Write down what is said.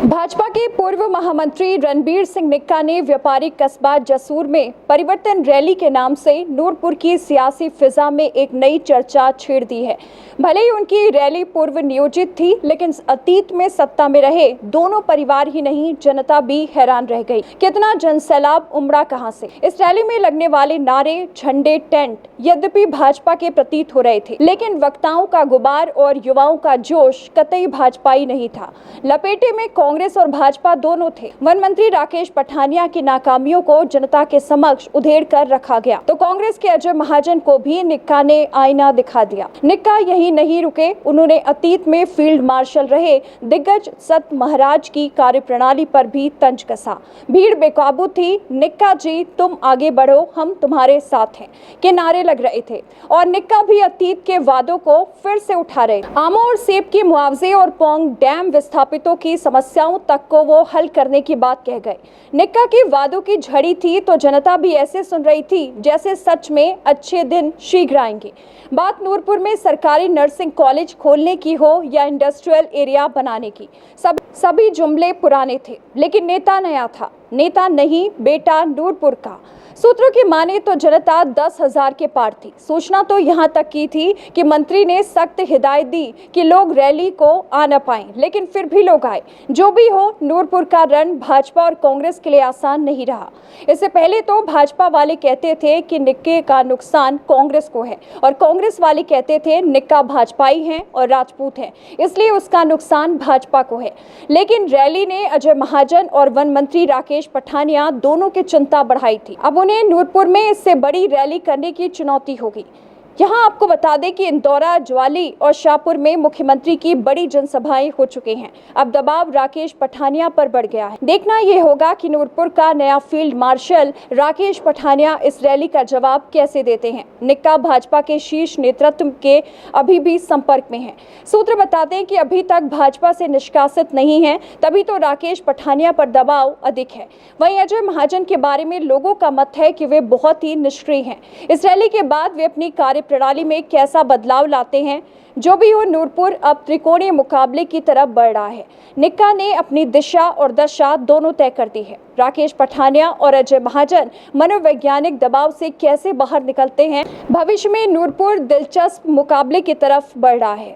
भाजपा के पूर्व महामंत्री रणबीर सिंह निक्का ने व्यापारिक कस्बा जसूर में परिवर्तन रैली के नाम से नूरपुर की सियासी फिजा में एक नई चर्चा छेड़ दी है। भले ही उनकी रैली पूर्व नियोजित थी, लेकिन अतीत में सत्ता में रहे दोनों परिवार ही नहीं, जनता भी हैरान रह गई। कितना जनसैलाब उमड़ा कहां से। इस रैली में लगने वाले नारे, झंडे, टेंट यद्यपि भाजपा के प्रतीत हो रहे थे, लेकिन वक्ताओं का गुबार और युवाओं का जोश कतई भाजपाई नहीं था। लपेटे में कांग्रेस और भाजपा दोनों थे। वन मंत्री राकेश पठानिया की नाकामियों को जनता के समक्ष उधेड़ कर रखा गया, तो कांग्रेस के अजय महाजन को भी निक्का ने आईना दिखा दिया। निक्का यही नहीं रुके, उन्होंने अतीत में फील्ड मार्शल रहे दिग्गज सत महाराज की कार्यप्रणाली पर भी तंज कसा। भीड़ बेकाबू थी। निक्का जी तुम आगे बढ़ो, हम तुम्हारे साथ हैं के नारे लग रहे थे, और निक्का भी अतीत के वादों को फिर से उठा रहे। आमों और सेब के मुआवजे और पौंग डैम विस्थापितों की समस्याओं तक को वो हल करने की बात कह गए। निक्का के वादों की झड़ी थी तो जनता भी ऐसे सुन रही थी जैसे सच में अच्छे दिन शीघ्र आएंगे। बात नूरपुर में सरकारी नर्सिंग कॉलेज खोलने की हो या इंडस्ट्रियल एरिया बनाने की, सभी जुमले पुराने थे, लेकिन नेता नया था। नेता नहीं, बेटा नूरपुर का। सूत्रों की माने तो जनता 10,000 के पार थी। सूचना तो यहाँ तक की थी कि मंत्री ने सख्त हिदायत दी कि लोग रैली को आ न पाएं, लेकिन फिर भी लोग आए। जो भी हो, नूरपुर का रण भाजपा और कांग्रेस के लिए आसान नहीं रहा। इससे पहले तो भाजपा वाले कहते थे कि निक्के का नुकसान कांग्रेस को है, और कांग्रेस वाले कहते थे निक्का भाजपाई हैं और राजपूत हैं, इसलिए उसका नुकसान भाजपा को है। लेकिन रैली ने अजय महाजन और वन मंत्री राकेश पठानिया दोनों की चिंता बढ़ाई थी। अब उन्हें नूरपुर में इससे बड़ी रैली करने की चुनौती होगी। यहाँ आपको बता दें कि इंदौरा, ज्वाली और शाहपुर में मुख्यमंत्री की बड़ी जनसभाएं हो चुकी हैं। अब दबाव राकेश पठानिया पर बढ़ गया है। देखना यह होगा कि नूरपुर का नया फील्ड मार्शल राकेश पठानिया इस रैली का जवाब कैसे देते हैं। निक्का भाजपा के शीर्ष नेतृत्व के अभी भी संपर्क में हैं। सूत्र बताते हैं कि अभी तक भाजपा से निष्कासित नहीं है, तभी तो राकेश पठानिया पर दबाव अधिक है। वहीं अजय महाजन के बारे में लोगों का मत है कि वे बहुत ही निष्क्रिय हैं। इस रैली के बाद वे अपनी प्रणाली में कैसा बदलाव लाते हैं। जो भी हो, नूरपुर अब त्रिकोणीय मुकाबले की तरफ बढ़ रहा है। निक्का ने अपनी दिशा और दशा दोनों तय कर दी है। राकेश पठानिया और अजय महाजन मनोवैज्ञानिक दबाव से कैसे बाहर निकलते हैं। भविष्य में नूरपुर दिलचस्प मुकाबले की तरफ बढ़ रहा है।